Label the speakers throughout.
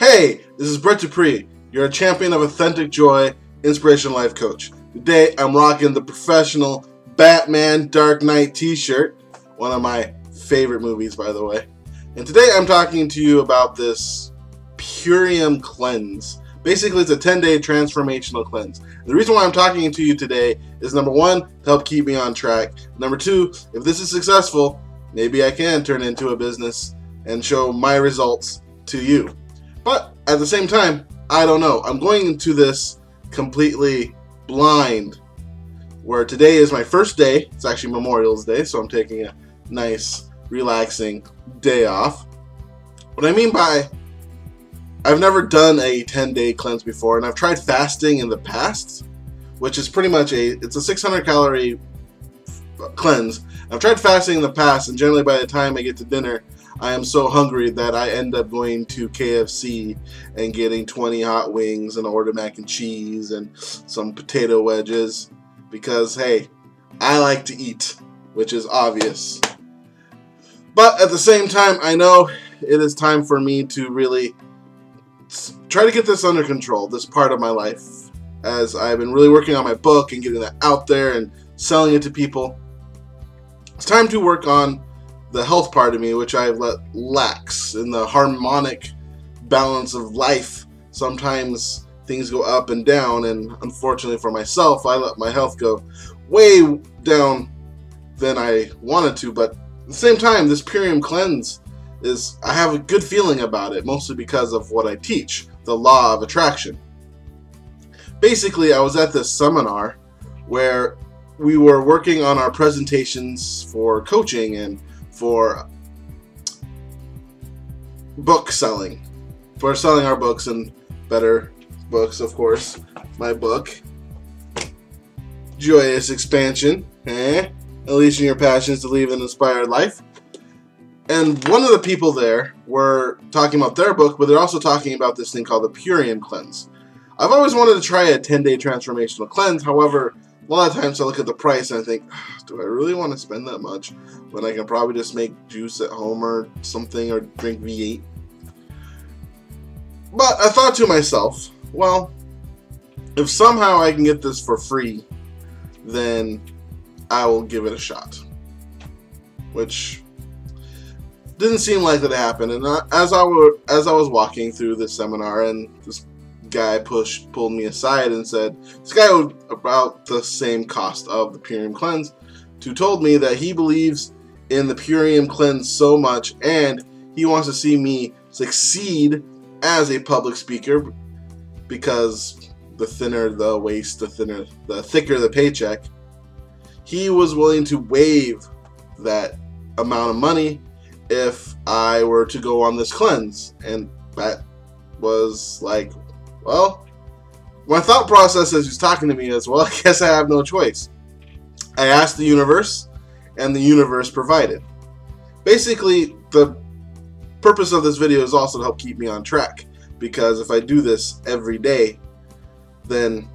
Speaker 1: Hey, this is Brett Dupree. You're a champion of authentic joy, inspirational life coach. Today, I'm rocking the professional Batman Dark Knight t-shirt, one of my favorite movies, by the way. And today, I'm talking to you about this Purium cleanse. Basically, it's a 10-day transformational cleanse. And the reason why I'm talking to you today is, number one, to help keep me on track. Number two, if this is successful, maybe I can turn it into a business and show my results to you. But at the same time, I don't know. I'm going into this completely blind, where today is my first day. It's actually Memorial Day, so I'm taking a nice, relaxing day off. What I mean by I've never done a 10-day cleanse before, and I've tried fasting in the past, which is pretty much it's a 600-calorie cleanse. I've tried fasting in the past, and generally by the time I get to dinner, I am so hungry that I end up going to KFC and getting 20 hot wings and order mac and cheese and some potato wedges because, hey, I like to eat, which is obvious. But at the same time, I know it is time for me to really try to get this under control, this part of my life, as I've been really working on my book and getting that out there and selling it to people. It's time to work on the health part of me, which I've let lax in the harmonic balance of life. Sometimes things go up and down, and unfortunately for myself, I let my health go way down than I wanted to. But at the same time, this Purium cleanse I have a good feeling about it, mostly because of what I teach, the law of attraction. Basically, I was at this seminar where we were working on our presentations for coaching and for book selling, for selling our books and better books, of course. My book, JoyousExpansion, unleashing your passions to lead an inspired life. And one of the people there were talking about their book, but they're also talking about this thing called the Purium cleanse. I've always wanted to try a 10-day transformational cleanse. However, a lot of times I look at the price and I think, do I really want to spend that much when I can probably just make juice at home or something, or drink V8? But I thought to myself, well, if somehow I can get this for free, then I will give it a shot. Which didn't seem like that happened. And as I was walking through this seminar, and this guy pulled me aside and said, this guy was about the same cost of the Purium cleanse, who told me that he believes in the Purium cleanse so much, and he wants to see me succeed as a public speaker, because the thinner the waist, the thicker the paycheck. He was willing to waive that amount of money if I were to go on this cleanse. And that was like, well, my thought process as he's talking to me is, well, I guess I have no choice. I asked the universe, and the universe provided. Basically, the purpose of this video is also to help keep me on track, because if I do this every day, then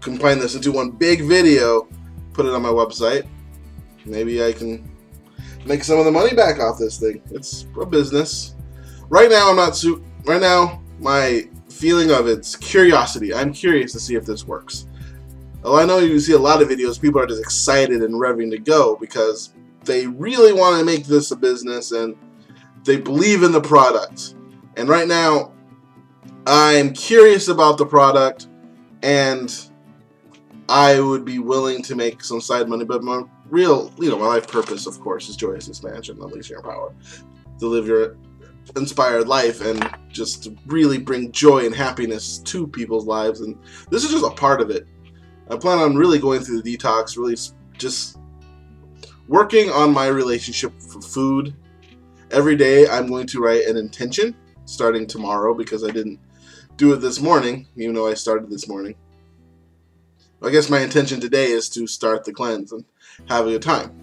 Speaker 1: combine this into one big video, put it on my website, maybe I can make some of the money back off this thing. It's a business. Right now, my feeling of it's curiosity. I'm curious to see if this works. Well, I know you see a lot of videos, people are just excited and revving to go because they really want to make this a business and they believe in the product. And right now, I'm curious about the product, and I would be willing to make some side money, but my real, my life purpose, of course, is joyous expansion, unleashing your power to live your inspired life and just to really bring joy and happiness to people's lives. And this is just a part of it. I plan on really going through the detox, really just working on my relationship for food. Every day I'm going to write an intention starting tomorrow, because I didn't do it this morning, even though I started this morning. I guess my intention today is to start the cleanse and have a good time.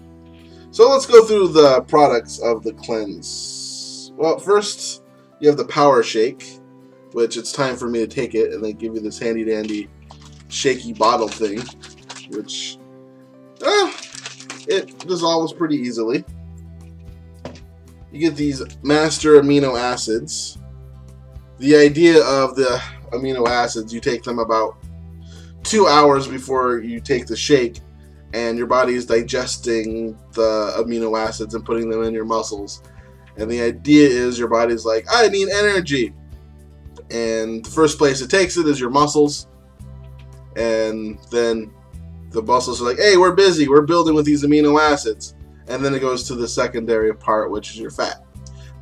Speaker 1: So let's go through the products of the cleanse. Well, first you have the Power Shake, which it's time for me to take it, and they give you this handy dandy shaky bottle thing, which it dissolves pretty easily. You get these master amino acids, The idea of the amino acids, you take them about 2 hours before you take the shake, and your body is digesting the amino acids and putting them in your muscles. And the idea is your body's like, I need energy. And the first place it takes it is your muscles. And then the muscles are like, hey, we're busy. We're building with these amino acids. And then it goes to the secondary part, which is your fat.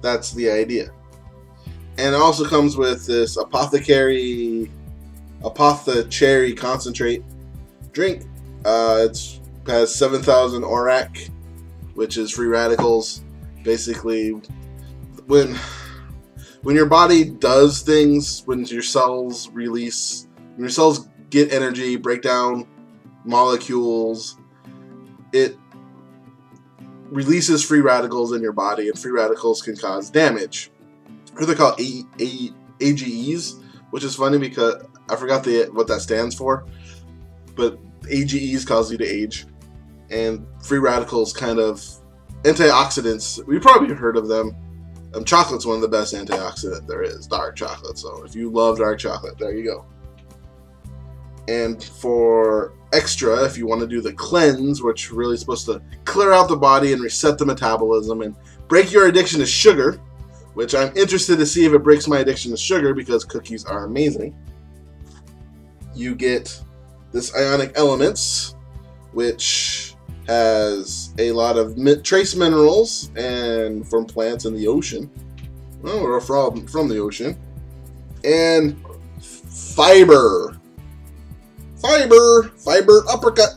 Speaker 1: That's the idea. And it also comes with this apothecary concentrate drink. It has 7,000 ORAC, which is free radicals. Basically, when your body does things, when your cells release, when your cells get energy, break down molecules, it releases free radicals in your body, and free radicals can cause damage. They're called AGEs, which is funny because I forgot what that stands for, but AGEs cause you to age, and free radicals kind of antioxidants. We've probably heard of them. Chocolate's one of the best antioxidant there is, dark chocolate. So if you love dark chocolate, there you go. And for extra, if you want to do the cleanse, which really is supposed to clear out the body and reset the metabolism and break your addiction to sugar, which I'm interested to see if it breaks my addiction to sugar because cookies are amazing. You get this ionic elements, which has a lot of trace minerals and from plants in the ocean, or from the ocean, and fiber uppercut.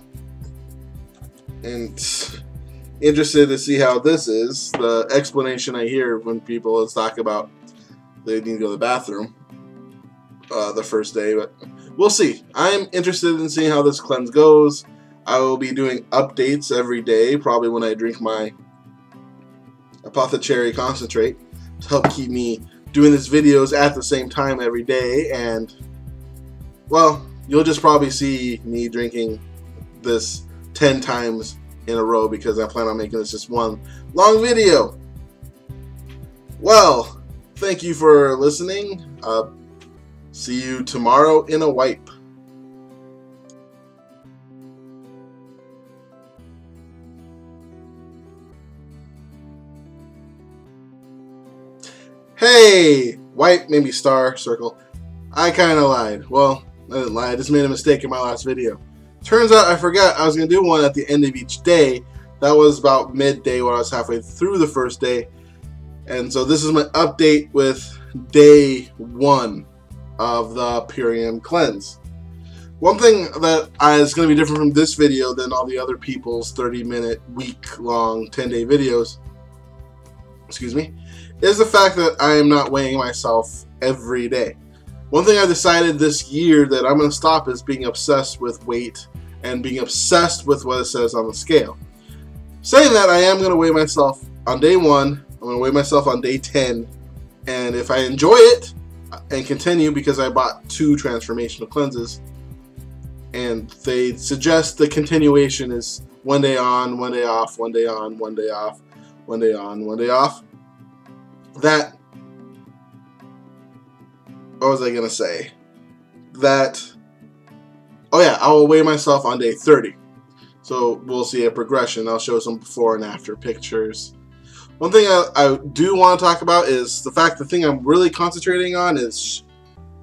Speaker 1: And interested to see how this is. The explanation I hear when people talk about they need to go to the bathroom the first day, but we'll see. I'm interested in seeing how this cleanse goes. I will be doing updates every day, probably when I drink my apothecary concentrate, to help keep me doing these videos at the same time every day. And, well, you'll just probably see me drinking this 10 times in a row because I plan on making this just one long video. Well, thank you for listening. See you tomorrow in a wipe. Hey! White, maybe star, circle. I kinda lied. Well, I didn't lie, I just made a mistake in my last video. Turns out I forgot I was gonna do one at the end of each day. That was about midday when I was halfway through the first day. And so this is my update with day 1 of the Purium cleanse. One thing that is going to be different from this video than all the other people's 30-minute, week-long, 10-day videos, excuse me, is the fact that I am not weighing myself every day. One thing I decided this year that I'm going to stop is being obsessed with weight and being obsessed with what it says on the scale. Saying that, I am going to weigh myself on day 1, I'm going to weigh myself on day 10, and if I enjoy it and continue, because I bought 2 transformational cleanses, and they suggest the continuation is 1 day on, 1 day off, 1 day on, 1 day off, 1 day on, 1 day off. That, what was I going to say? That, oh yeah, I will weigh myself on day 30. So we'll see a progression. I'll show some before and after pictures. One thing I do want to talk about is the fact the thing I'm really concentrating on is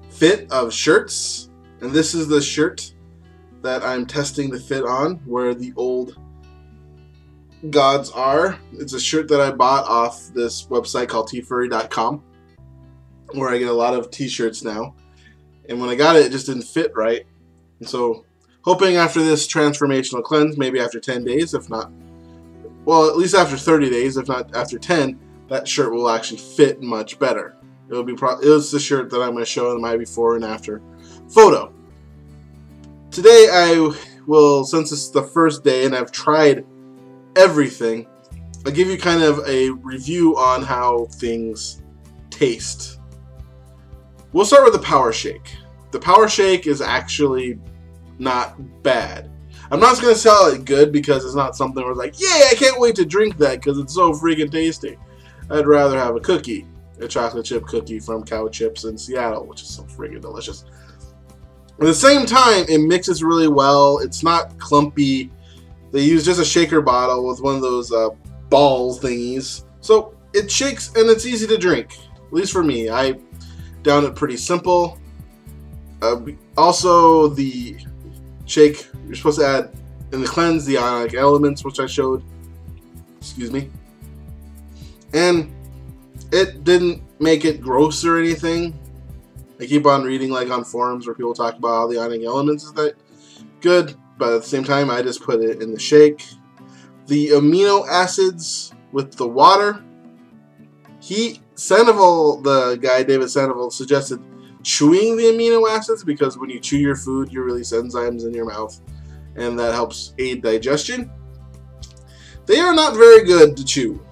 Speaker 1: fit of shirts. And this is the shirt that I'm testing the fit on, where the old gods are. It's a shirt that I bought off this website called tfurry.com, where I get a lot of t-shirts now. And when I got it, it just didn't fit right. And so, hoping after this transformational cleanse, maybe after 10 days, if not, well, at least after 30 days, if not after 10, that shirt will actually fit much better. It's the shirt that I'm going to show in my before and after photo. Today I will, since it's the first day and I've tried everything, I'll give you kind of a review on how things taste. We'll start with the Power Shake. The Power Shake is actually not bad. I'm not going to sell it good because it's not something where it's like, yay, I can't wait to drink that because it's so freaking tasty. I'd rather have a cookie. a chocolate chip cookie from Cow Chips in Seattle, which is so friggin' delicious. At the same time, it mixes really well. It's not clumpy. They use just a shaker bottle with one of those balls thingies. So it shakes and it's easy to drink. At least for me. I down it pretty simple. Also, the shake, you're supposed to add in the cleanse the ionic elements, which I showed. Excuse me. And it didn't make it gross or anything. I keep on reading like on forums where people talk about how the ionic elements is that good, but at the same time I just put it in the shake. The amino acids with the water, Sandoval, the guy David Sandoval, suggested chewing the amino acids because when you chew your food you release enzymes in your mouth and that helps aid digestion. They are not very good to chew.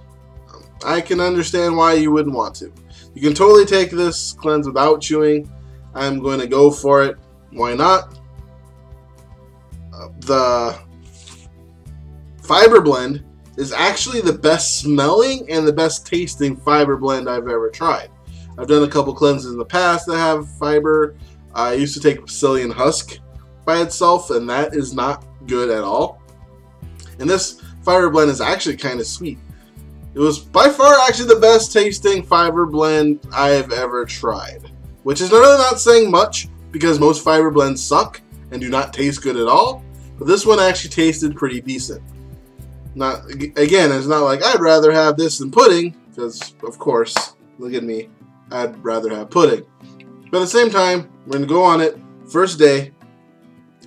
Speaker 1: I can understand why you wouldn't want to. You can totally take this cleanse without chewing. I'm going to go for it. Why not? The fiber blend is actually the best smelling and the best tasting fiber blend I've ever tried. I've done a couple cleanses in the past that have fiber. I used to take psyllium husk by itself, and that is not good at all. And this fiber blend is actually kind of sweet. It was by far actually the best tasting fiber blend I have ever tried. Which is really not saying much because most fiber blends suck and do not taste good at all. But this one actually tasted pretty decent. Again, it's not like I'd rather have this than pudding, because of course, look at me, I'd rather have pudding. But at the same time, we're going to go on it. First day,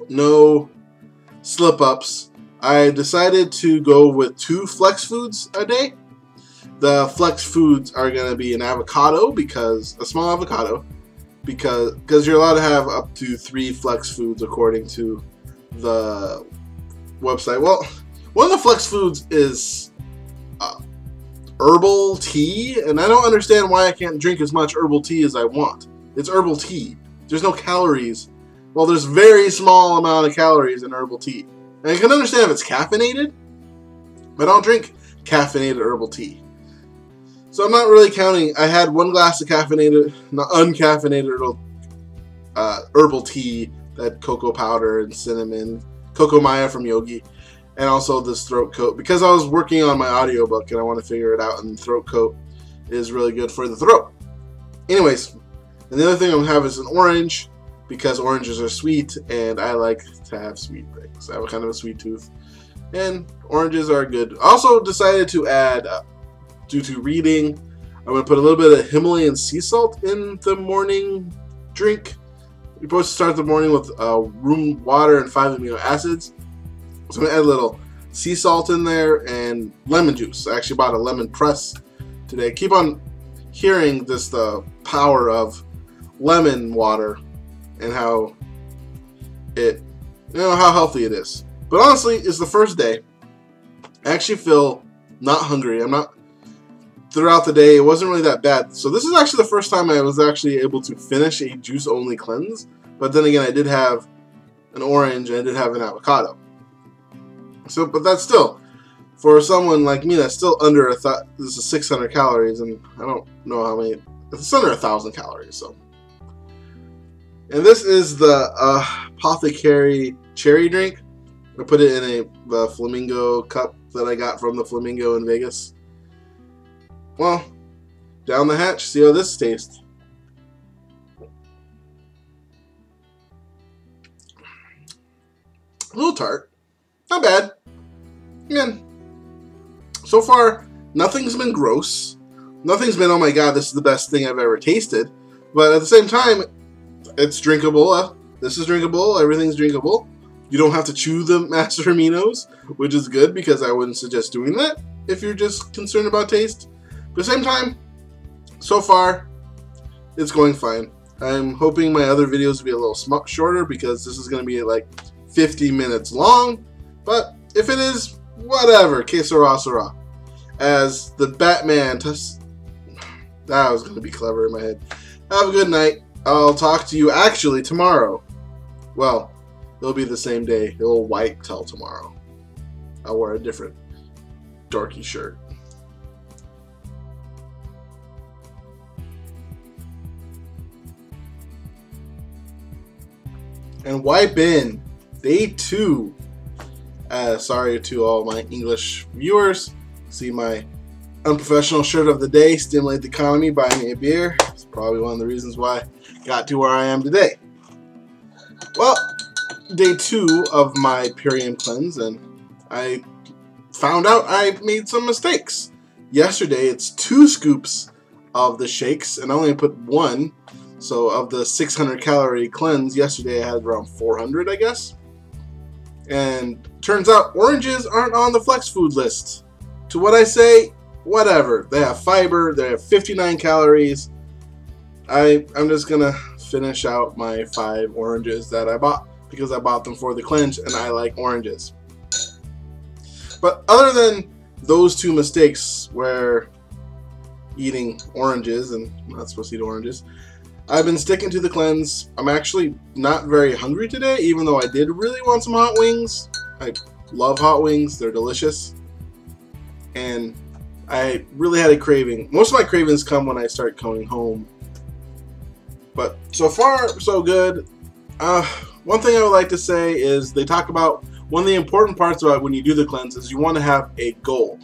Speaker 1: no slip-ups. I decided to go with 2 flex foods a day. The flex foods are going to be an avocado, a small avocado, because you're allowed to have up to 3 flex foods according to the website. Well, one of the flex foods is herbal tea, and I don't understand why I can't drink as much herbal tea as I want. It's herbal tea. There's no calories. Well, there's very small amount of calories in herbal tea. And I can understand if it's caffeinated, but I don't drink caffeinated herbal tea. So I'm not really counting. I had 1 glass of uncaffeinated herbal tea, that cocoa powder and cinnamon, Cocoa Maya from Yogi, and also this throat coat. Because I was working on my audiobook and I want to figure it out, and the throat coat is really good for the throat. Anyways, and the other thing I'm going to have is an orange, because oranges are sweet and I like to have sweet things. I have a kind of a sweet tooth, and oranges are good. I also decided to add, due to reading, I'm going to put a little bit of Himalayan sea salt in the morning drink. You're supposed to start the morning with room water and 5 amino acids. So I'm going to add a little sea salt in there and lemon juice. I actually bought a lemon press today. I keep on hearing the power of lemon water and how how healthy it is. But honestly, it's the first day. I actually feel not hungry. I'm not. Throughout the day, it wasn't really that bad. So this is actually the first time I was actually able to finish a juice-only cleanse. But then again, I did have an orange and I did have an avocado. So, but that's still, for someone like me, that's still under this is 600 calories, and I don't know how many. It's under 1,000 calories. So, and this is the Apothecary cherry drink. I put it in the Flamingo cup that I got from the Flamingo in Vegas. Well, down the hatch, see how this tastes. A little tart. Not bad. Man, so far, nothing's been gross. Nothing's been, oh my god, this is the best thing I've ever tasted. But at the same time, it's drinkable. This is drinkable. Everything's drinkable. You don't have to chew the master aminos, which is good because I wouldn't suggest doing that if you're just concerned about taste. But at the same time, so far, it's going fine. I'm hoping my other videos will be a little shorter because this is going to be like 50 minutes long. But if it is, whatever. Que sera, sera. As the Batman... That was going to be clever in my head. Have a good night. I'll talk to you actually tomorrow. Well, it'll be the same day. It'll white till tomorrow. I'll wear a different darky shirt. and wipe in. Day 2. Sorry to all my English viewers. See my unprofessional shirt of the day, stimulate the economy, buy me a beer. It's probably one of the reasons why I got to where I am today. Well, day 2 of my Purium cleanse, and I found out I made some mistakes. Yesterday, it's 2 scoops of the shakes, and I only put 1. So of the 600 calorie cleanse, yesterday I had around 400, I guess. And turns out oranges aren't on the flex food list. To what I say, whatever. They have fiber, they have 59 calories. I'm just gonna finish out my 5 oranges that I bought because I bought them for the cleanse and I like oranges. But other than those 2 mistakes where eating oranges, and I'm not supposed to eat oranges, I've been sticking to the cleanse. I'm actually not very hungry today, even though I did really want some hot wings. I love hot wings, they're delicious. And I really had a craving. Most of my cravings come when I start going home. But so far, so good. One thing I would like to say is they talk about one of the important parts about when you do the cleanse is you want to have a goal.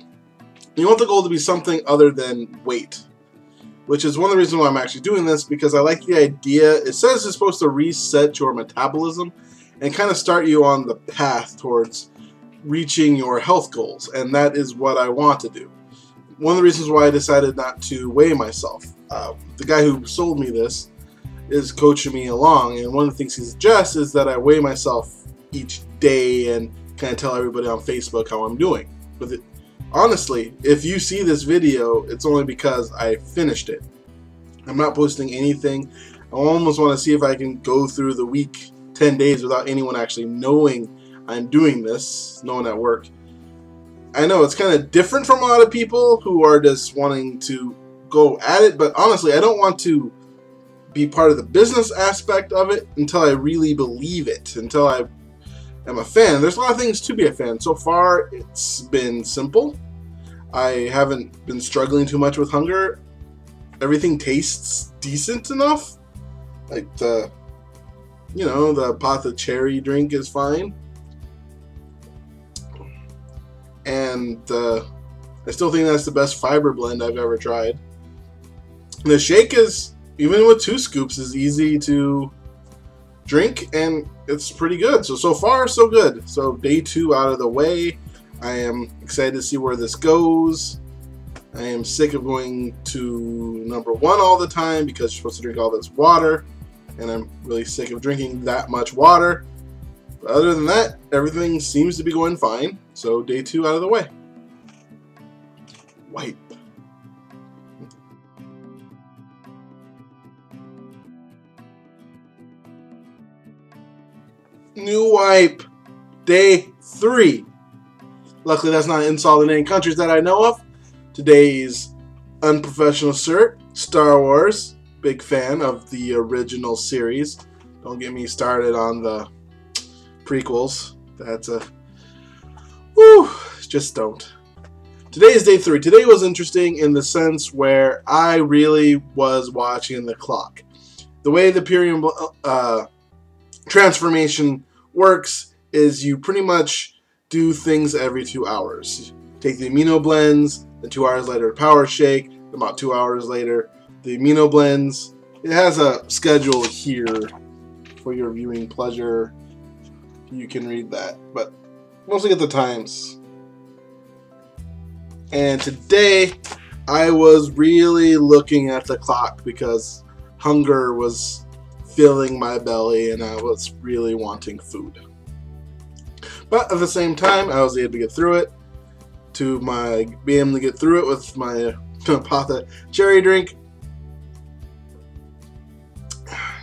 Speaker 1: You want the goal to be something other than weight, which is one of the reasons why I'm actually doing this, because I like the idea. It says it's supposed to reset your metabolism and kind of start you on the path towards reaching your health goals, and that is what I want to do. One of the reasons why I decided not to weigh myself. The guy who sold me this is coaching me along, and one of the things he suggests is that I weigh myself each day and kind of tell everybody on Facebook how I'm doing. But honestly, if you see this video, it's only because I finished it. I'm not posting anything. I almost want to see if I can go through the week, 10 days, without anyone actually knowing I'm doing this, no one at work. I know it's kind of different from a lot of people who are just wanting to go at it, but honestly, I don't want to be part of the business aspect of it until I really believe it, until I am a fan. There's a lot of things to be a fan. So far, it's been simple. I haven't been struggling too much with hunger. Everything tastes decent enough. Like the Patha cherry drink is fine. And I still think that's the best fiber blend I've ever tried. The shake is, even with 2 scoops, is easy to drink, and it's pretty good. So far, so good. So day 2 out of the way. I am excited to see where this goes. I am sick of going to number 1 all the time because you're supposed to drink all this water, and I'm really sick of drinking that much water. But other than that, everything seems to be going fine. So day 2 out of the way. Wipe. New wipe. Day 3. Luckily, that's not an insult in any countries that I know of. Today's unprofessional shirt, Star Wars. Big fan of the original series. Don't get me started on the prequels. That's a... whew, just don't. Today is day 3. Today was interesting in the sense where I really was watching the clock. The way the Purium transformation works is you pretty much do things every 2 hours. Take the amino blends, then 2 hours later a power shake, about 2 hours later the amino blends. It has a schedule here for your viewing pleasure. You can read that, but mostly get the times. And today I was really looking at the clock because hunger was filling my belly and I was really wanting food. But at the same time, I was able to get through it. Be able to get through it with my Patha cherry drink.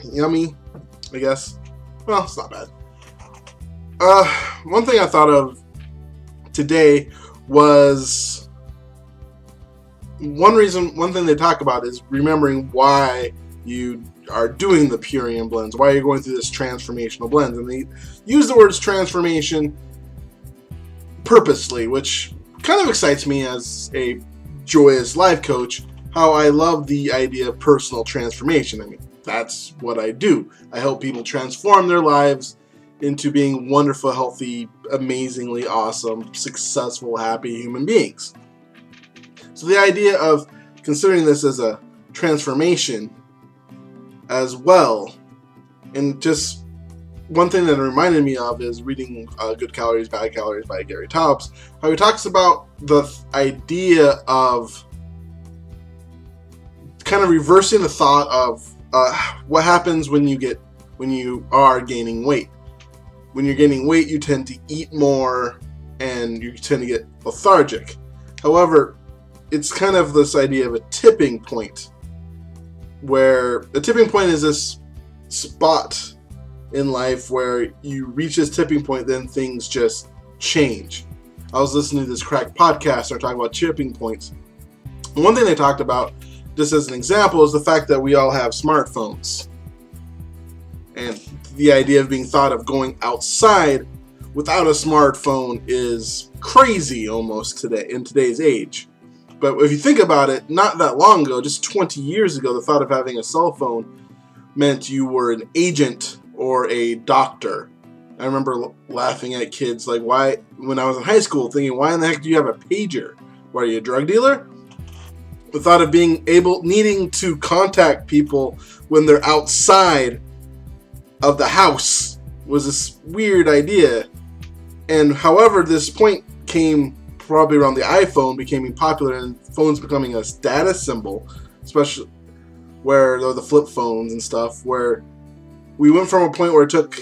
Speaker 1: Yummy, I guess. Well, it's not bad. One thing I thought of today was one thing they talk about is remembering why you are doing the Purium blends, why you're going through this transformational blends. And they use the words transformation purposely, which kind of excites me as a joyous life coach, how I love the idea of personal transformation. I mean, that's what I do. I help people transform their lives into being wonderful, healthy, amazingly awesome, successful, happy human beings. So the idea of considering this as a transformation as well, and just one thing that it reminded me of is reading Good Calories, Bad Calories by Gary Taubes, how he talks about the idea of kind of reversing the thought of what happens when you are gaining weight. When you're gaining weight, you tend to eat more and you tend to get lethargic. However, it's kind of this idea of a tipping point, where the tipping point is this spot in life where you reach this tipping point, then things just change. I was listening to this crack podcast, they're talking about tipping points. One thing they talked about, just as an example, is the fact that we all have smartphones. And the idea of being thought of going outside without a smartphone is crazy almost today, in today's age. But if you think about it, not that long ago, just 20 years ago, the thought of having a cell phone meant you were an agent or a doctor. I remember laughing at kids like, why, when I was in high school, thinking, why in the heck do you have a pager? What, are you a drug dealer? The thought of needing to contact people when they're outside of the house was this weird idea. And however, this point came probably around the iPhone becoming popular and phones becoming a status symbol, especially where the flip phones and stuff, where we went from a point where it took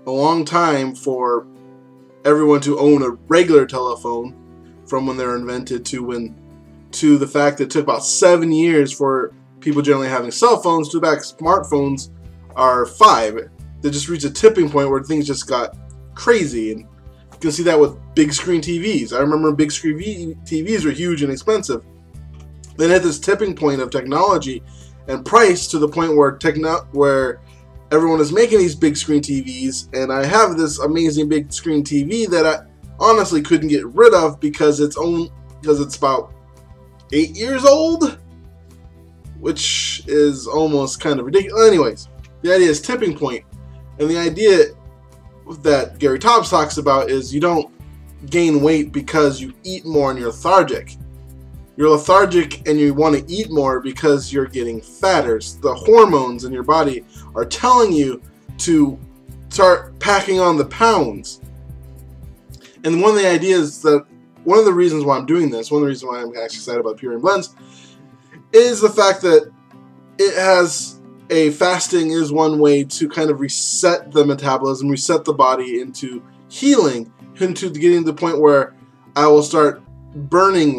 Speaker 1: a long time for everyone to own a regular telephone from when they were invented to the fact that it took about 7 years for people generally having cell phones to the fact smartphones are 5. They just reached a tipping point where things just got crazy. And you can see that with big screen TVs. I remember big screen TVs were huge and expensive. Then at this tipping point of technology and price to the point where everyone is making these big screen TVs, and I have this amazing big screen TV that I honestly couldn't get rid of because it's about 8 years old, which is almost kind of ridiculous. Anyways, the idea is tipping point, and the idea that Gary Taubes talks about is you don't gain weight because you eat more and you're lethargic. You're lethargic and you want to eat more because you're getting fatter. The hormones in your body are telling you to start packing on the pounds. And one of the ideas that, one of the reasons why I'm doing this, one of the reasons why I'm actually excited about Purium blends, is the fact that it has fasting is one way to kind of reset the metabolism, reset the body into healing, into getting to the point where I will start burning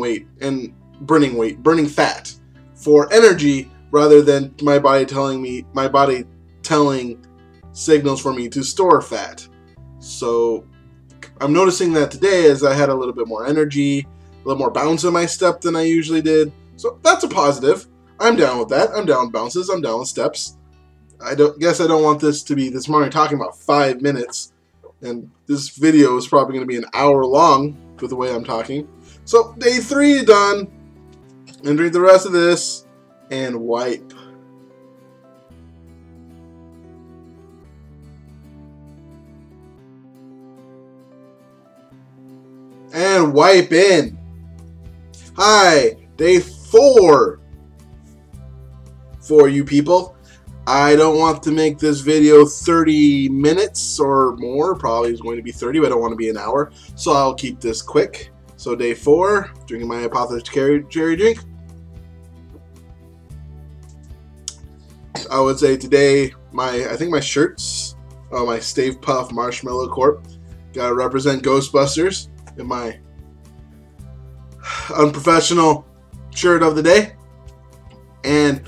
Speaker 1: fat for energy rather than my body telling signals for me to store fat. So I'm noticing that today as I had a little bit more energy, a little more bounce in my step than I usually did. So that's a positive. I'm down with that. I'm down with bounces. I'm down with steps. I don't want this to be this morning talking about 5 minutes, and this video is probably going to be an hour long with the way I'm talking. So day 3 done, and drink the rest of this and wipe. And wipe in. Hi, day 4 for you people. I don't want to make this video 30 minutes or more. Probably is going to be 30, but I don't want to be an hour. So I'll keep this quick. So day 4, drinking my apothecary drink. I would say today, I think my shirts, my Stave Puft Marshmallow Corp, gotta represent Ghostbusters in my unprofessional shirt of the day. And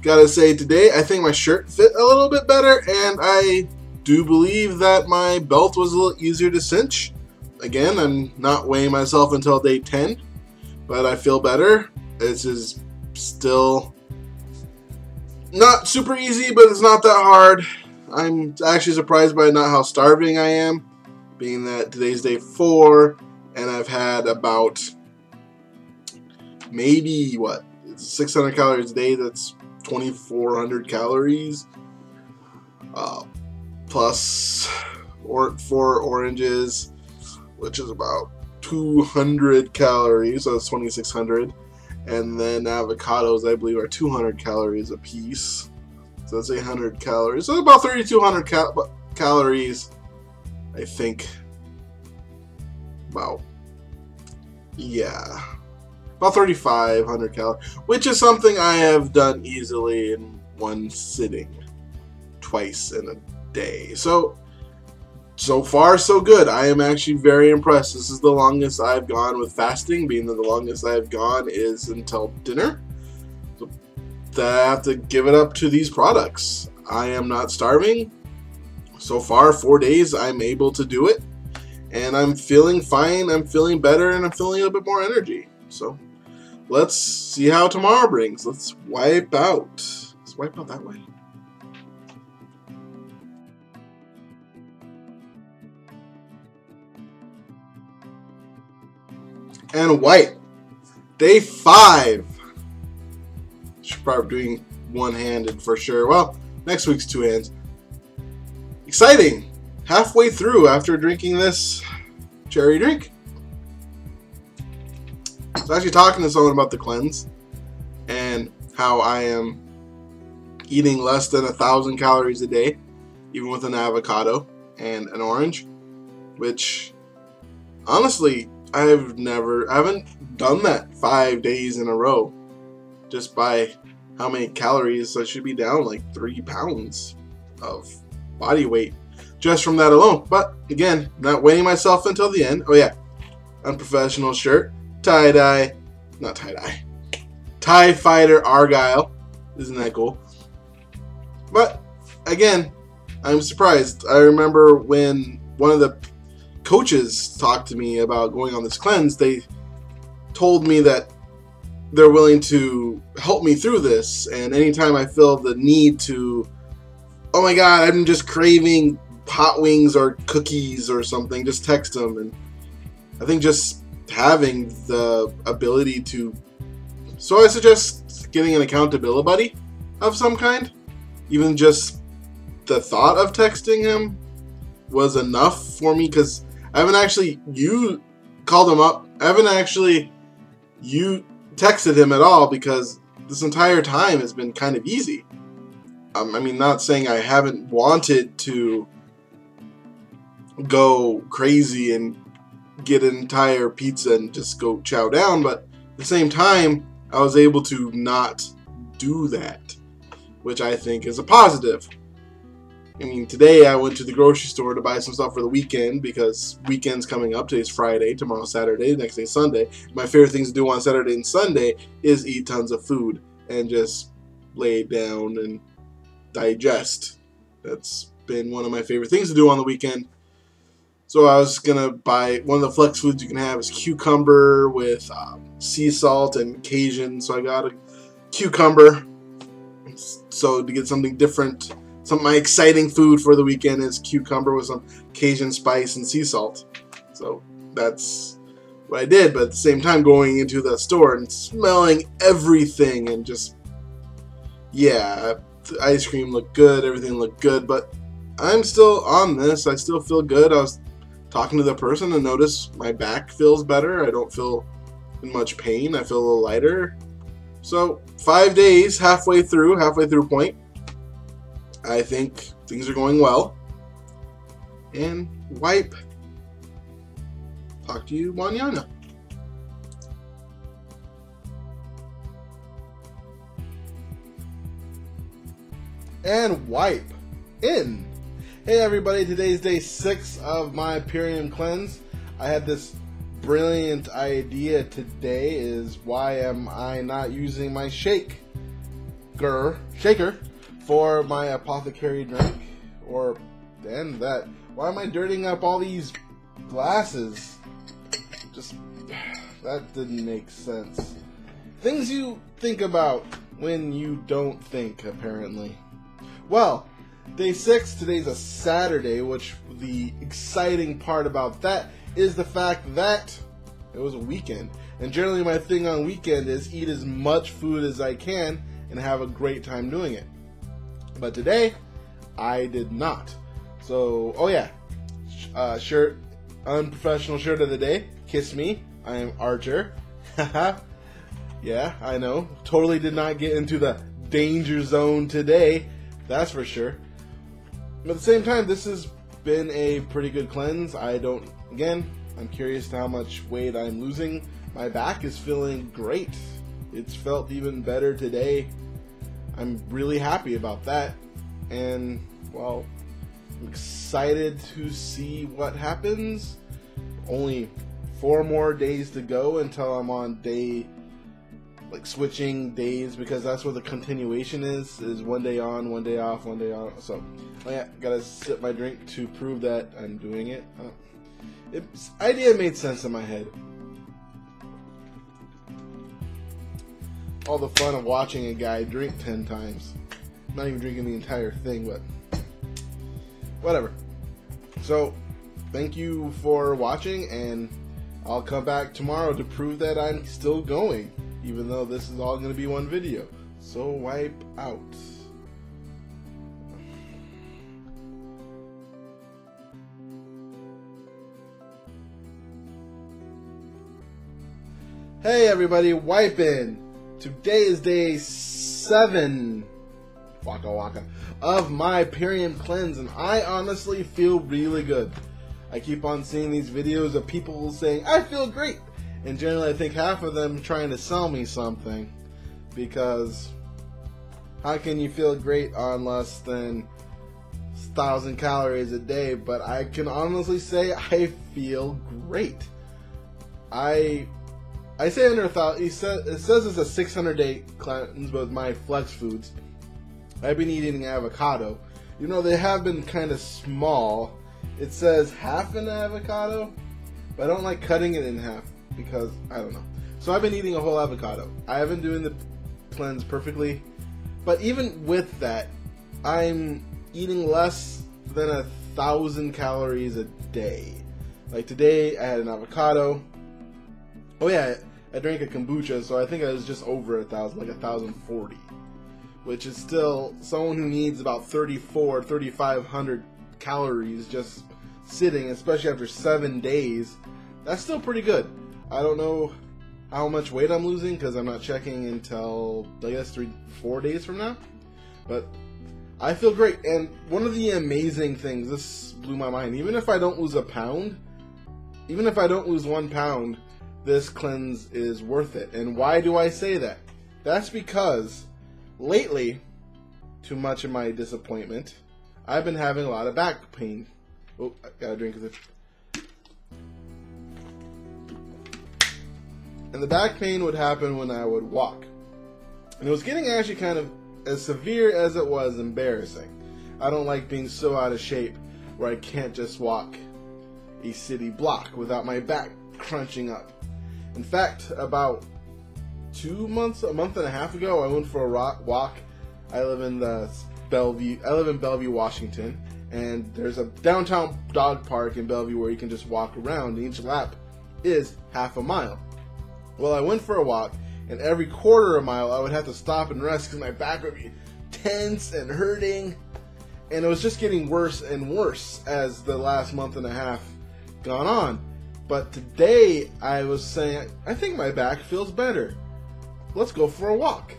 Speaker 1: gotta say today, I think my shirt fit a little bit better, and I do believe that my belt was a little easier to cinch. Again, I'm not weighing myself until day 10, but I feel better. This is still not super easy, but it's not that hard. I'm actually surprised by not how starving I am, being that today's day 4, and I've had about maybe, 600 calories a day. That's 2,400 calories, plus 4 oranges, which is about 200 calories, so that's 2,600. And then avocados, I believe, are 200 calories a piece, so that's 800 calories. So about 3,200 calories, I think. About, yeah, about 3,500 calories, which is something I have done easily in one sitting, twice in a day. So far so good. I am actually very impressed. This is the longest I've gone with fasting, being that the longest I've gone is until dinner. So I have to give it up to these products. I am not starving. So far, 4 days, I'm able to do it. And I'm feeling fine, I'm feeling better, and I'm feeling a little bit more energy. So let's see how tomorrow brings. Let's wipe out. Let's wipe out that way. And wipe. Day 5. Should probably be doing one-handed for sure. Well, next week's 2 hands. Exciting! Halfway through after drinking this cherry drink. I was actually talking to someone about the cleanse and how I am eating less than 1,000 calories a day, even with an avocado and an orange, which honestly I haven't done that 5 days in a row, just by how many calories. I should be down like 3 pounds of body weight just from that alone. But again, not weighing myself until the end. Oh yeah, unprofessional shirt, tie-dye, not tie-dye, TIE Fighter Argyle. Isn't that cool? But again, I'm surprised. I remember when one of the coaches talked to me about going on this cleanse, they told me that they're willing to help me through this, and anytime I feel the need to, oh my god, I'm just craving hot wings or cookies or something, just text them. And I think just having the ability to, so I suggest getting an accountability buddy of some kind. Even just the thought of texting him was enough for me, because I haven't actually called him up. I haven't actually texted him at all, because this entire time has been kind of easy. I mean, not saying I haven't wanted to go crazy and get an entire pizza and just go chow down, but at the same time, I was able to not do that, which I think is a positive. I mean, today I went to the grocery store to buy some stuff for the weekend, because weekend's coming up. Today's Friday, tomorrow's Saturday, next day's Sunday. My favorite things to do on Saturday and Sunday is eat tons of food and just lay down and digest. That's been one of my favorite things to do on the weekend. So I was gonna buy, one of the flex foods you can have is cucumber with sea salt and Cajun. So I got a cucumber. So to get something different, my exciting food for the weekend is cucumber with some Cajun spice and sea salt. So that's what I did. But at the same time, going into the store and smelling everything, and just, yeah, the ice cream looked good, everything looked good. But I'm still on this. I still feel good. I was talking to the person and noticed my back feels better. I don't feel in much pain. I feel a little lighter. So 5 days, halfway through point. I think things are going well. And wipe. Talk to you mañana. And wipe. In. Hey everybody, today's day 6 of my Purium cleanse. I had this brilliant idea today, is why am I not using my shaker for my apothecary drink? Or, and that, why am I dirtying up all these glasses? Just, that didn't make sense. Things you think about when you don't think, apparently. Well, day 6, today's a Saturday, which the exciting part about that is the fact that it was a weekend. And generally my thing on weekend is eat as much food as I can and have a great time doing it. But today, I did not. So, oh yeah, shirt, unprofessional shirt of the day, kiss me, I am Archer. Haha. Yeah, I know, totally did not get into the danger zone today, that's for sure. But at the same time, this has been a pretty good cleanse. Again, I'm curious to how much weight I'm losing. My back is feeling great. It's felt even better today. I'm really happy about that. And, well, I'm excited to see what happens. Only 4 more days to go until I'm on switching days, because that's what the continuation is 1 day on, 1 day off, 1 day on. So, yeah, gotta sip my drink to prove that I'm doing it. Idea made sense in my head. All the fun of watching a guy drink 10 times. I'm not even drinking the entire thing, but whatever. So, thank you for watching, and I'll come back tomorrow to prove that I'm still going, even though this is all going to be one video. So, wipe out. Hey everybody, wipe in. Today is day 7 waka waka of my Purium cleanse, and I honestly feel really good. I keep on seeing these videos of people saying, I feel great, and generally I think half of them trying to sell me something, because how can you feel great on less than 1,000 calories a day? But I can honestly say I feel great. I say under 1,000. It says it's a 600-day cleanse with my flex foods. I've been eating avocado. You know, they have been kind of small. It says half an avocado, but I don't like cutting it in half because I don't know. So I've been eating a whole avocado. I haven't been doing the cleanse perfectly, but even with that, I'm eating less than 1,000 calories a day. Like today, I had an avocado. Oh yeah, I drank a kombucha, so I think I was just over 1,000, like 1,040, which is still someone who needs about 3,500 calories just sitting, especially after 7 days. That's still pretty good. I don't know how much weight I'm losing because I'm not checking until, I guess, 3-4 days from now. But I feel great. And one of the amazing things, this blew my mind, even if I don't lose a pound, even if I don't lose 1 pound, this cleanse is worth it. And why do I say that? That's because lately, to much of my disappointment, I've been having a lot of back pain. Oh, I gotta drink of it. And the back pain would happen when I would walk. And it was getting actually kind of as severe as it was embarrassing. I don't like being so out of shape where I can't just walk a city block without my back crunching up. In fact, about a month and a half ago, I went for a walk. I live in Bellevue, Washington, and there's a downtown dog park in Bellevue where you can just walk around, and each lap is half a mile. Well, I went for a walk, and every quarter of a mile I would have to stop and rest because my back would be tense and hurting, and it was just getting worse and worse as the last month and a half gone on. But today I was saying, I think my back feels better. Let's go for a walk.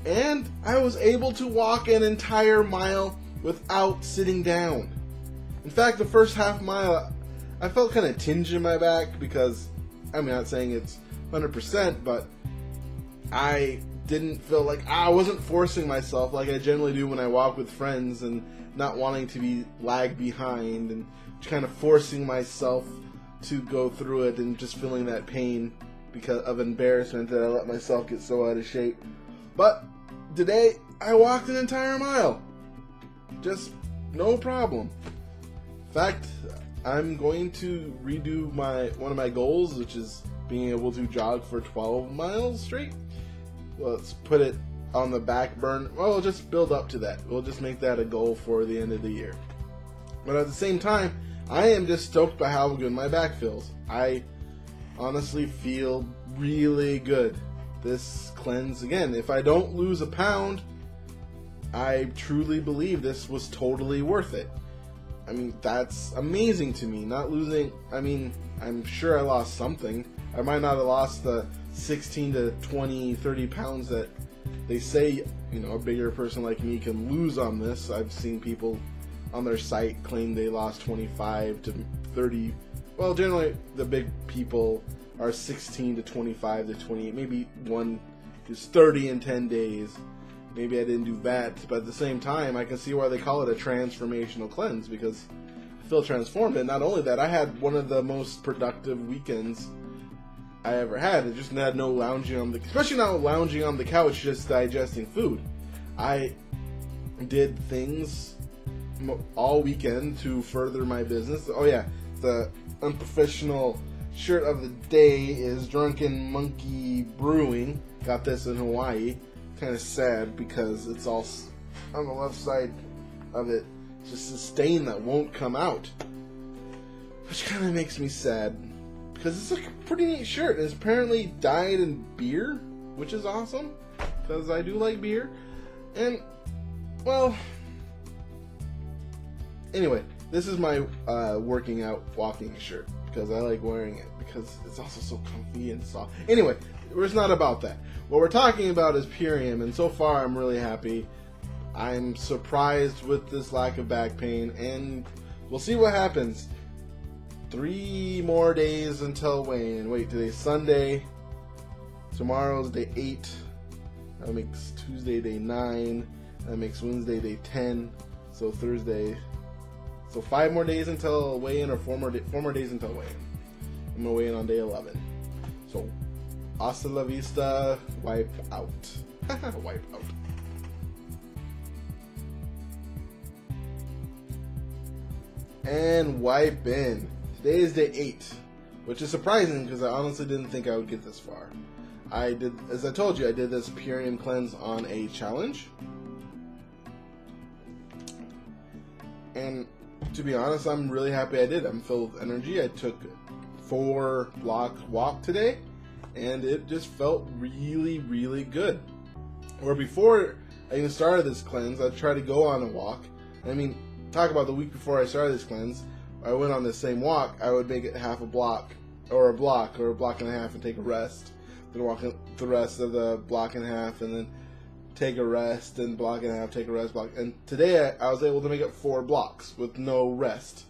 Speaker 1: And I was able to walk an entire mile without sitting down. In fact, the first half mile, I felt kind of tinge in my back because, I'm not saying it's 100%, but I didn't feel like, I wasn't forcing myself like I generally do when I walk with friends and not wanting to be lag behind and kind of forcing myself to go through it and just feeling that pain because of embarrassment that I let myself get so out of shape. But today, I walked an entire mile. Just no problem. In fact, I'm going to redo one of my goals, which is being able to jog for 12 miles straight. Let's put it on the back burner. Well, we'll just build up to that. We'll just make that a goal for the end of the year. But at the same time, I am just stoked by how good my back feels. I honestly feel really good. this cleanse, again, if I don't lose a pound, I truly believe this was totally worth it. I mean, that's amazing to me. Not losing, I mean, I'm sure I lost something. I might not have lost the 16 to 20, 30 pounds that they say, you know, a bigger person like me can lose on this. I've seen people on their site claim they lost 25 to 30. Well, generally the big people are 16 to 25 to 28. Maybe one is 30 in 10 days. Maybe I didn't do that, but at the same time, I can see why they call it a transformational cleanse, because I feel transformed. And not only that, I had one of the most productive weekends I ever had. I just had no lounging on the, especially not lounging on the couch, just digesting food. I did things all weekend to further my business. Oh yeah, the unprofessional shirt of the day is Drunken Monkey Brewing. Got this in Hawaii. Kind of sad because it's all on the left side of it. It's just a stain that won't come out, which kind of makes me sad because it's like a pretty neat shirt. It's apparently dyed in beer, which is awesome because I do like beer. And well, anyway, this is my working out walking shirt because I like wearing it because it's also so comfy and soft. Anyway, it's not about that. What we're talking about is Purium, and so far I'm really happy. I'm surprised with this lack of back pain, and we'll see what happens. 3 more days until weigh-in. Wait, today's Sunday. Tomorrow's day 8. That makes Tuesday day 9. That makes Wednesday day 10. So Thursday. So 5 more days until weigh-in, or 4 more days until weigh-in. I'm gonna weigh in on day 11. So hasta la vista, wipe out. Wipe out. And wipe in. Today is day 8, which is surprising because I honestly didn't think I would get this far. I did, as I told you, I did this Purium cleanse on a challenge. And to be honest, I'm really happy I did. I'm filled with energy. I took 4-block walk today, and it just felt really, really good. Where before I even started this cleanse, I'd try to go on a walk. I mean, talk about the week before I started this cleanse, I went on the same walk, I would make it half a block, or a block and a half, and take a rest. Then walk the rest of the block and a half, and then take a rest, and block and a half, take a rest, block. And today I was able to make it 4 blocks with no rest.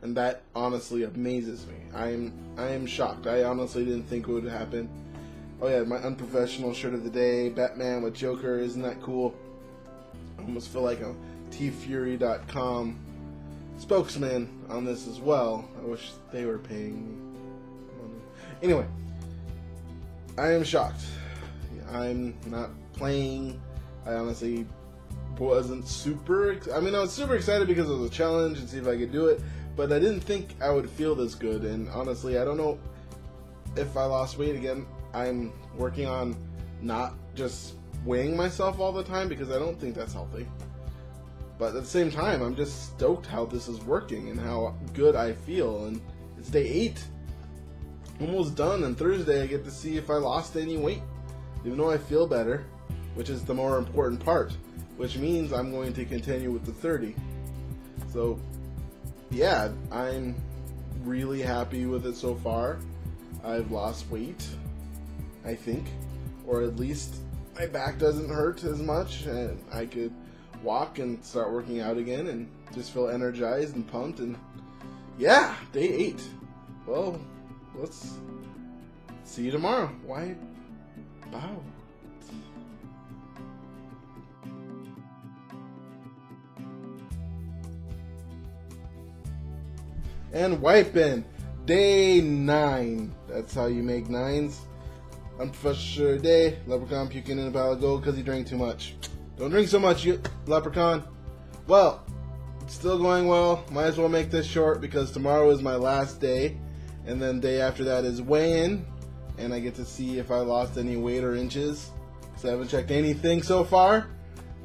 Speaker 1: And that honestly amazes me. I am shocked. I honestly didn't think it would happen. Oh yeah, my unprofessional shirt of the day, Batman with Joker, isn't that cool? I almost feel like a tfury.com spokesman on this as well. I wish they were paying me money. Anyway, I am shocked. I'm not playing. I honestly wasn't super, I mean, I was super excited because it was a challenge and see if I could do it. But I didn't think I would feel this good, and honestly, I don't know if I lost weight again. I'm working on not just weighing myself all the time because I don't think that's healthy. But at the same time, I'm just stoked how this is working and how good I feel. And it's day 8, almost done, and Thursday I get to see if I lost any weight. Even though I feel better, which is the more important part, which means I'm going to continue with the 30. So yeah, I'm really happy with it so far. I've lost weight, I think, or at least my back doesn't hurt as much, and I could walk and start working out again and just feel energized and pumped. And yeah, day 8. Well, let's see you tomorrow. Why bow? And wipe in. Day 9. That's how you make 9s. Unprofessional day. Leprechaun puking in a pile of gold because he drank too much. Don't drink so much, you leprechaun. Well, it's still going well. Might as well make this short because tomorrow is my last day. And then day after that is weigh-in. And I get to see if I lost any weight or inches. Because I haven't checked anything so far.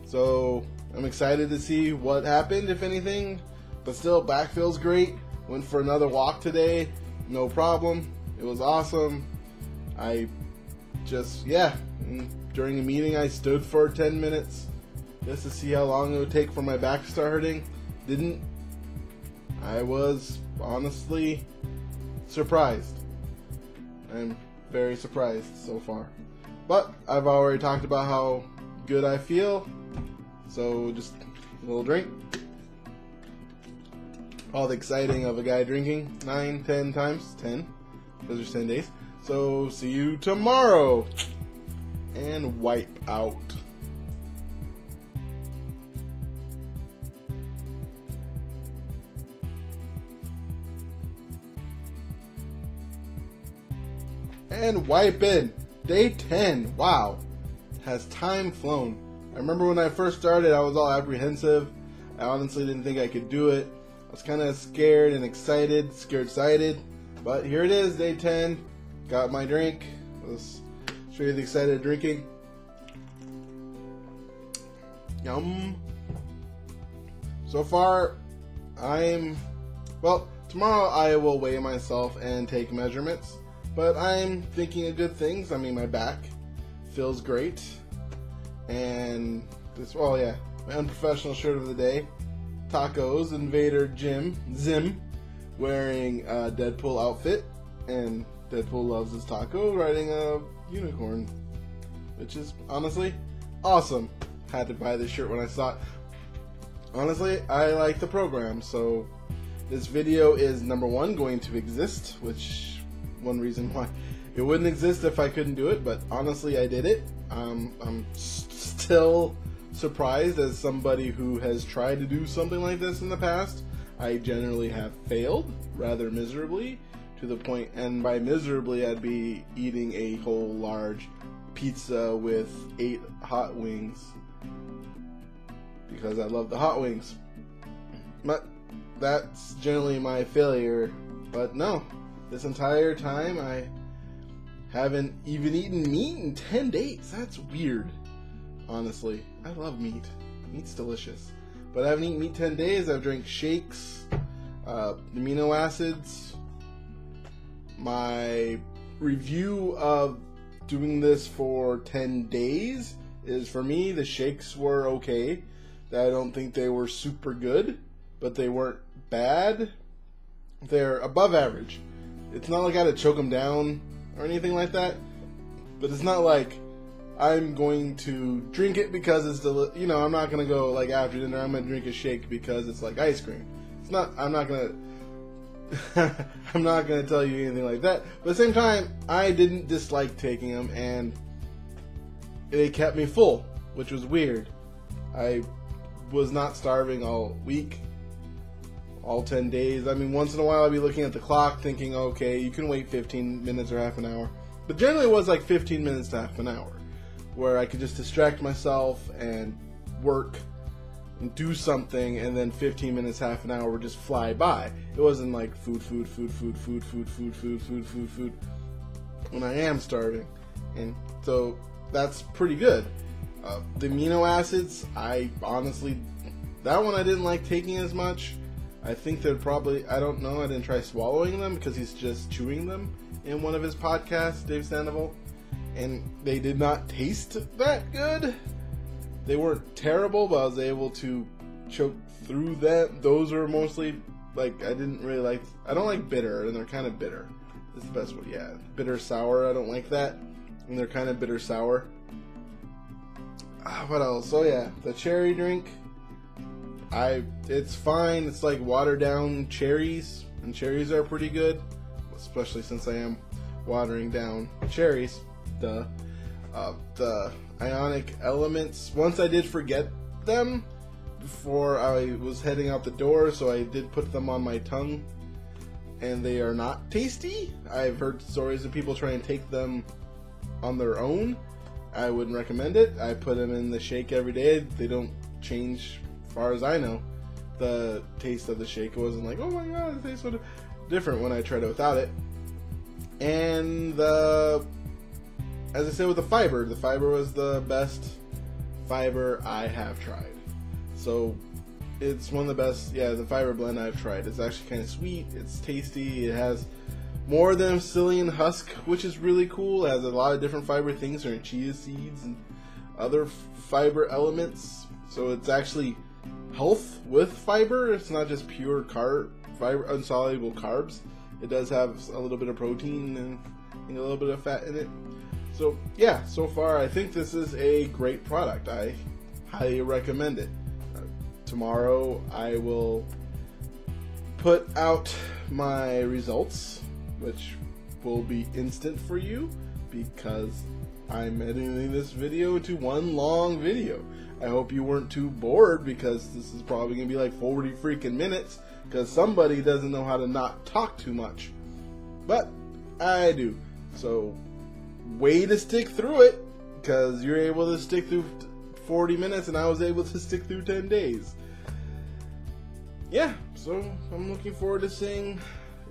Speaker 1: So I'm excited to see what happened, if anything. But still, back feels great. Went for another walk today, no problem. It was awesome. I just, yeah, during a meeting I stood for 10 minutes just to see how long it would take for my back to start hurting. Didn't. I was honestly surprised. I'm very surprised so far. But I've already talked about how good I feel, so just a little drink. All the exciting of a guy drinking 9, 10 times, 10, because there's 10 days. So see you tomorrow, and wipe out. And wipe in. Day 10. Wow. Has time flown. I remember when I first started, I was all apprehensive. I honestly didn't think I could do it. I was kind of scared and excited, scared-sighted. But here it is, day 10. Got my drink. Let's show you the excited drinking. Yum. So far, well, tomorrow I will weigh myself and take measurements. But I'm thinking of good things. I mean, my back feels great. And this, well, yeah, my unprofessional shirt of the day. Tacos, Invader Zim, wearing a Deadpool outfit. And Deadpool loves his taco, riding a unicorn. Which is, honestly, awesome. Had to buy this shirt when I saw it. Honestly, I like the program. So, this video is, number one, going to exist, which... one reason why it wouldn't exist if I couldn't do it, but honestly I did it. I'm still surprised as somebody who has tried to do something like this in the past. I generally have failed rather miserably, to the point, and by miserably I'd be eating a whole large pizza with 8 hot wings because I love the hot wings. But that's generally my failure. But no, this entire time, I haven't even eaten meat in 10 days. That's weird, honestly. I love meat. Meat's delicious. But I haven't eaten meat 10 days. I've drank shakes, amino acids. My review of doing this for 10 days is, for me, the shakes were okay. I don't think they were super good, but they weren't bad. They're above average. It's not like I had to choke them down or anything like that, but it's not like I'm going to drink it because it's I'm not going to go like after dinner, I'm going to drink a shake because it's like ice cream. It's not, I'm not going to, I'm not going to tell you anything like that, but at the same time, I didn't dislike taking them, and they kept me full, which was weird. I was not starving all week. All 10 days. I mean, once in a while I'd be looking at the clock thinking, okay, you can wait 15 minutes or half an hour. But generally it was like 15 minutes to half an hour, where I could just distract myself and work and do something, and then 15 minutes, half an hour would just fly by. It wasn't like food when I am starving. And so that's pretty good. The amino acids, I honestly, that one I didn't like taking as much. I think they're probably, I don't know, I didn't try swallowing them because he's just chewing them in one of his podcasts, Dave Sandoval, and they did not taste that good. They weren't terrible, but I was able to choke through that. Those were mostly, like, I didn't really like, I don't like bitter, and they're kind of bitter. That's the best one, yeah. Bitter sour, I don't like that, and they're kind of bitter sour. What else? Oh yeah, the cherry drink. It's fine. It's like watered down cherries, and cherries are pretty good, especially since I am watering down cherries. The ionic elements, once I did forget them before I was heading out the door, so I did put them on my tongue, and they are not tasty. I've heard stories of people trying to take them on their own. I wouldn't recommend it. I put them in the shake every day. They don't change, as far as I know, the taste of the shake. It wasn't like, oh my god, it tastes so different when I tried it without it. And as I said, with the fiber was the best fiber I have tried. So it's one of the best, yeah, the fiber blend I've tried. It's actually kind of sweet, it's tasty, it has more than a psyllium husk, which is really cool. It has a lot of different fiber things from chia seeds and other fiber elements. So it's actually health with fiber. It's not just pure fiber, insoluble carbs. It does have a little bit of protein and a little bit of fat in it. So yeah, so far I think this is a great product. I highly recommend it. Tomorrow I will put out my results, which will be instant for you because I'm editing this video into one long video. I hope you weren't too bored, because this is probably going to be like 40 freaking minutes, because somebody doesn't know how to not talk too much. But I do. So way to stick through it, because you're able to stick through 40 minutes and I was able to stick through 10 days. Yeah, so I'm looking forward to seeing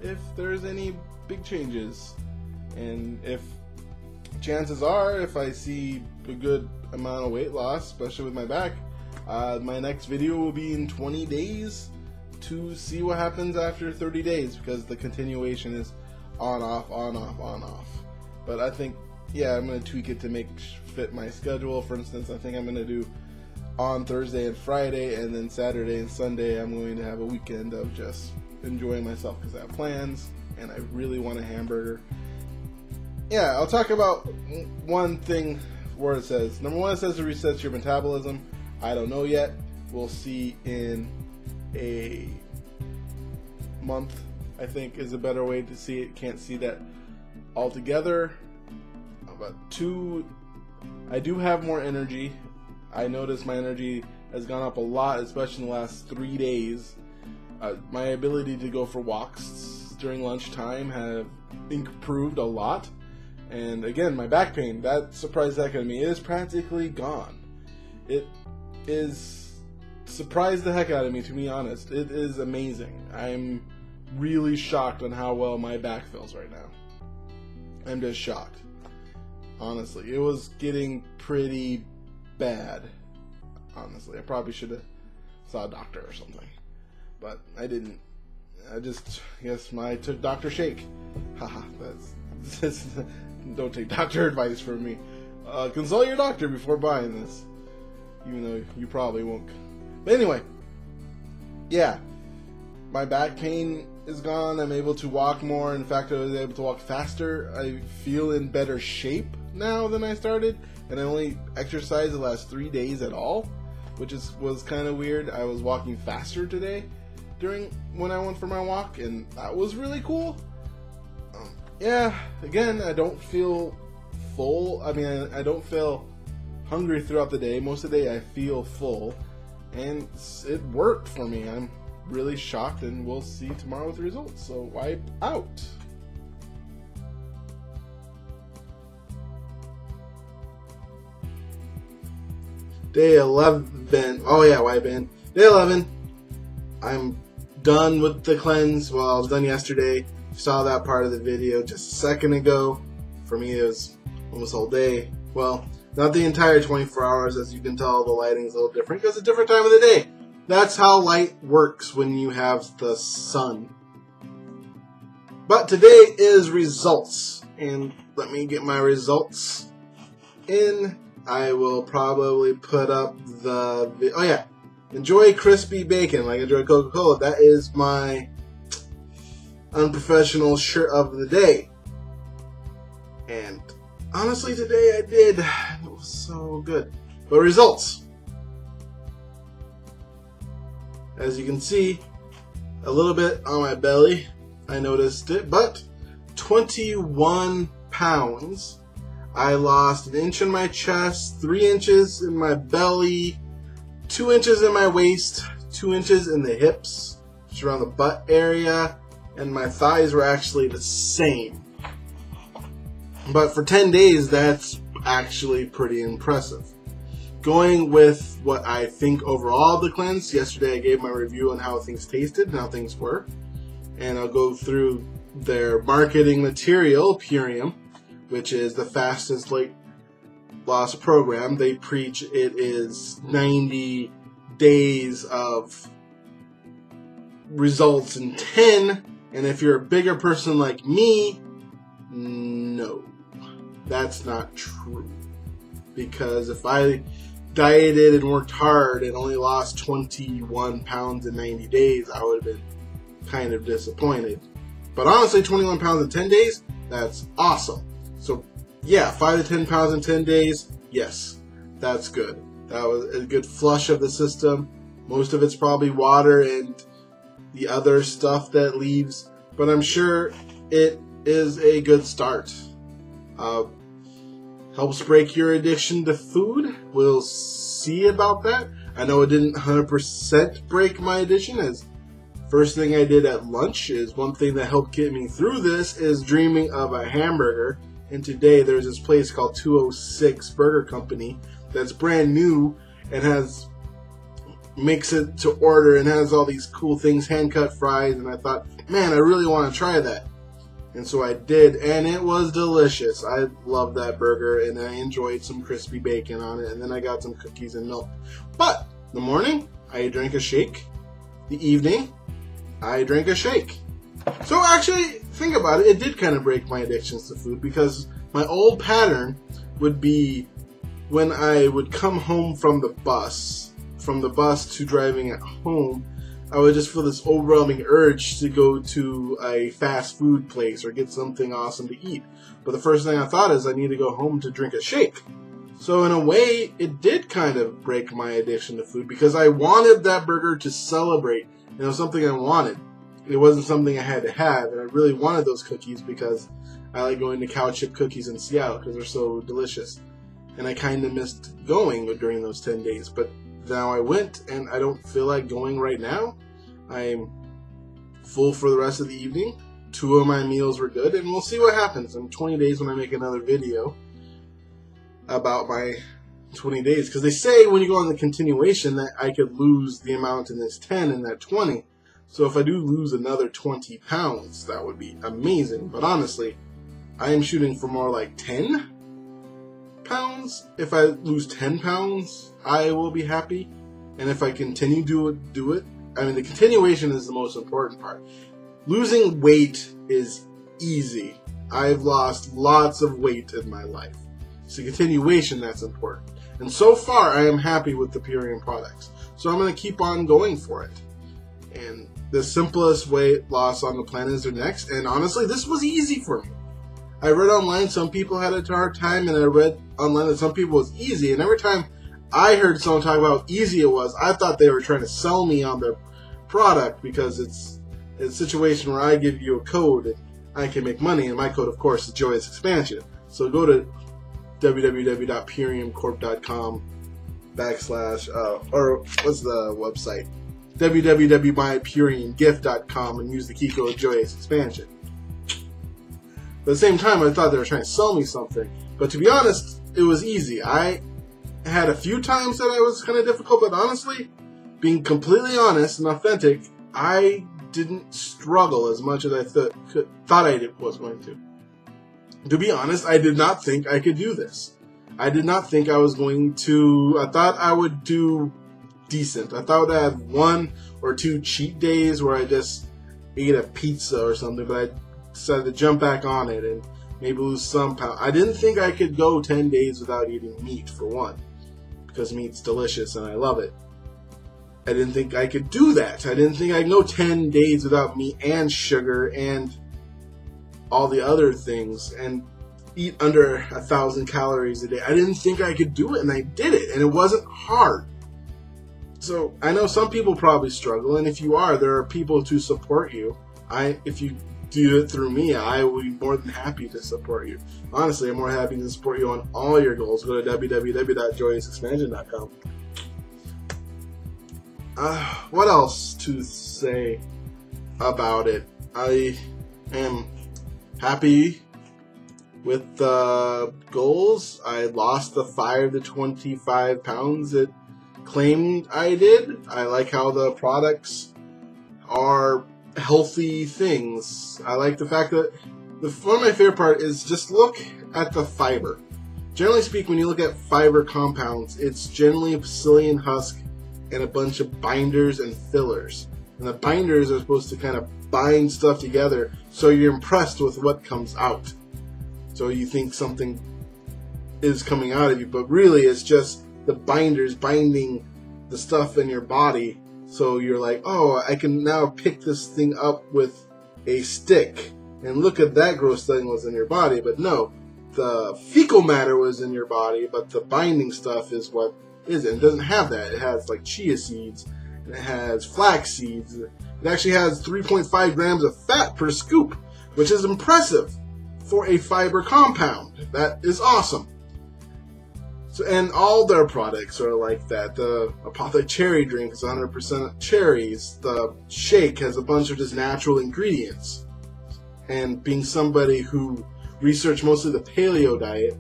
Speaker 1: if there's any big changes, and if chances are, if I see a good amount of weight loss, especially with my back, my next video will be in 20 days to see what happens after 30 days, because the continuation is on, off, on, off, on, off. But I think, yeah, I'm going to tweak it to make fit my schedule. For instance, I think I'm going to do on Thursday and Friday, and then Saturday and Sunday I'm going to have a weekend of just enjoying myself, because I have plans and I really want a hamburger. Yeah, I'll talk about one thing where it says, number one, it says it resets your metabolism. I don't know yet. We'll see in a month, I think, is a better way to see it. Can't see that altogether. But two, I do have more energy. I noticed my energy has gone up a lot, especially in the last 3 days. My ability to go for walks during lunchtime have improved a lot. And again, my back pain, that surprised the heck out of me. It is practically gone. It is surprised the heck out of me, to be honest. It is amazing. I'm really shocked on how well my back feels right now. I'm just shocked. Honestly, it was getting pretty bad. Honestly, I probably should have saw a doctor or something, but I didn't. I guess I took Dr. Shake. Haha, that's don't take doctor advice from me. Consult your doctor before buying this, even though you probably won't. But anyway, yeah, my back pain is gone. I'm able to walk more. In fact, I was able to walk faster. I feel in better shape now than I started, and I only exercised the last 3 days at all, which was kind of weird. I was walking faster today when I went for my walk, and that was really cool. Yeah, again, I don't feel full. I mean, I don't feel hungry throughout the day. Most of the day I feel full, and it worked for me. I'm really shocked, and we'll see tomorrow with the results. So wipe out. Day 11. Oh yeah, wipe in. Day 11. I'm done with the cleanse. Well, I was done yesterday. Saw that part of the video just a second ago. For me, it was almost all day. Well, not the entire 24 hours. As you can tell, the lighting's a little different because it's a different time of the day. That's how light works when you have the sun. But today is results, and let me get my results in. I will probably put up the, oh yeah, enjoy crispy bacon like enjoy Coca-Cola. That is my unprofessional shirt of the day. And honestly, today I did. It was so good. But results. As you can see, a little bit on my belly. I noticed it, but 21 pounds. I lost 1 inch in my chest, 3 inches in my belly, 2 inches in my waist, 2 inches in the hips, just around the butt area, and my thighs were actually the same. But for 10 days, that's actually pretty impressive. Going with what I think overall of the cleanse, yesterday I gave my review on how things tasted and how things were. And I'll go through their marketing material, Purium, which is the fastest weight loss program. They preach it is 90 days of results in 10, And if you're a bigger person like me, no, that's not true. Because if I dieted and worked hard and only lost 21 pounds in 90 days, I would have been kind of disappointed. But honestly, 21 pounds in 10 days, that's awesome. So yeah, 5 to 10 pounds in 10 days, yes, that's good. That was a good flush of the system. Most of it's probably water and the other stuff that leaves, but I'm sure it is a good start. Helps break your addiction to food. We'll see about that. I know it didn't 100% break my addiction, as first thing I did at lunch is one thing that helped get me through this is dreaming of a hamburger. And today there's this place called 206 Burger Company that's brand new and makes it to order and has all these cool things, hand-cut fries, and I thought, man, I really want to try that. And so I did, and it was delicious. I love that burger, and I enjoyed some crispy bacon on it, and then I got some cookies and milk. But the morning, I drank a shake. The evening, I drank a shake. So actually, think about it, it did kind of break my addictions to food, because my old pattern would be when I would come home from the bus to driving at home, I would just feel this overwhelming urge to go to a fast food place or get something awesome to eat. But the first thing I thought is I need to go home to drink a shake. So in a way, it did kind of break my addiction to food because I wanted that burger to celebrate. And it was something I wanted. It wasn't something I had to have. And I really wanted those cookies because I like going to cow chip cookies in Seattle because they're so delicious. And I kind of missed going during those 10 days. But now I went, and I don't feel like going right now. I'm full for the rest of the evening. 2 of my meals were good, and we'll see what happens in 20 days when I make another video about my 20 days. Because they say when you go on the continuation that I could lose the amount in this 10 and that 20. So if I do lose another 20 pounds, that would be amazing. But honestly, I am shooting for more like 10 pounds. If I lose 10 pounds, I will be happy. And if I continue to do it, I mean, the continuation is the most important part. Losing weight is easy. I've lost lots of weight in my life. It's the continuation that's important. And so far, I am happy with the Purium products. So I'm going to keep on going for it. And the simplest weight loss on the planet is the next. And honestly, this was easy for me. I read online some people had a hard time, and I read online that some people it was easy. And every time I heard someone talk about how easy it was, I thought they were trying to sell me on their product because it's a situation where I give you a code and I can make money. And my code, of course, is JoyousExpansion. So go to www.puriumcorp.com / or what's the website? www.mypuriumgift.com and use the key code JoyousExpansion. But at the same time, I thought they were trying to sell me something. But to be honest, it was easy. I had a few times that it was kind of difficult, but honestly, being completely honest and authentic, I didn't struggle as much as I thought I was going to. To be honest, I did not think I could do this. I did not think I was going to. I thought I would do decent. I thought I'd have 1 or 2 cheat days where I just ate a pizza or something, but I decided to jump back on it and maybe lose some pounds. I didn't think I could go 10 days without eating meat, for one, because meat's delicious and I love it. I didn't think I could do that. I didn't think I could go 10 days without meat and sugar and all the other things and eat under 1,000 calories a day. I didn't think I could do it, and I did it, and it wasn't hard. So I know some people probably struggle, and if you are, there are people to support you. If you do it through me, I will be more than happy to support you. Honestly, I'm more happy to support you on all your goals. Go to www.JoyousExpansion.com. What else to say about it? I am happy with the goals. I lost the 5 to 25 pounds it claimed I did. I like how the products are healthy things. I like the fact that one of my favorite part is just look at the fiber. Generally speaking, when you look at fiber compounds, it's generally a psyllium husk and a bunch of binders and fillers. And the binders are supposed to kind of bind stuff together so you're impressed with what comes out. So you think something is coming out of you, but really it's just the binders binding the stuff in your body. So you're like, oh, I can now pick this thing up with a stick, and look at that gross thing was in your body. But no, the fecal matter was in your body, but the binding stuff is what isn't. It doesn't have that. It has like chia seeds, and it has flax seeds. It actually has 3.5 grams of fat per scoop, which is impressive for a fiber compound. That is awesome. So, and all their products are like that. The Apothecary cherry drink is 100% cherries. The shake has a bunch of just natural ingredients. And being somebody who researched mostly the paleo diet,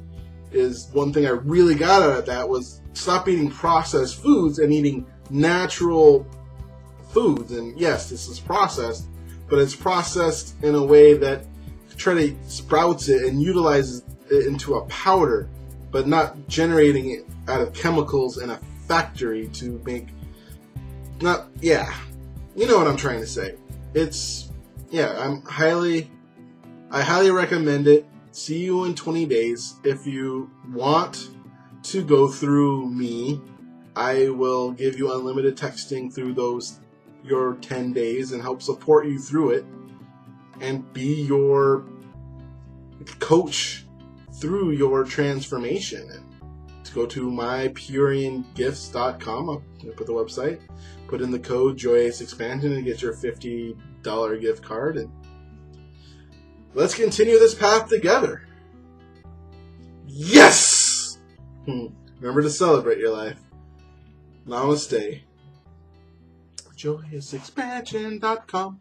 Speaker 1: is one thing I really got out of that was stop eating processed foods and eating natural foods. And yes, this is processed, but it's processed in a way that try to sprouts it and utilizes it into a powder, but not generating it out of chemicals in a factory to make, you know what I'm trying to say. It's, I highly recommend it. See you in 20 days. If you want to go through me, I will give you unlimited texting through your 10 days and help support you through it and be your coach through your transformation. And to go to mypuriumgifts.com, I'll put the website, put in the code JoyousExpansion and get your $50 gift card, and let's continue this path together. Yes! Remember to celebrate your life. Namaste. JoyousExpansion.com.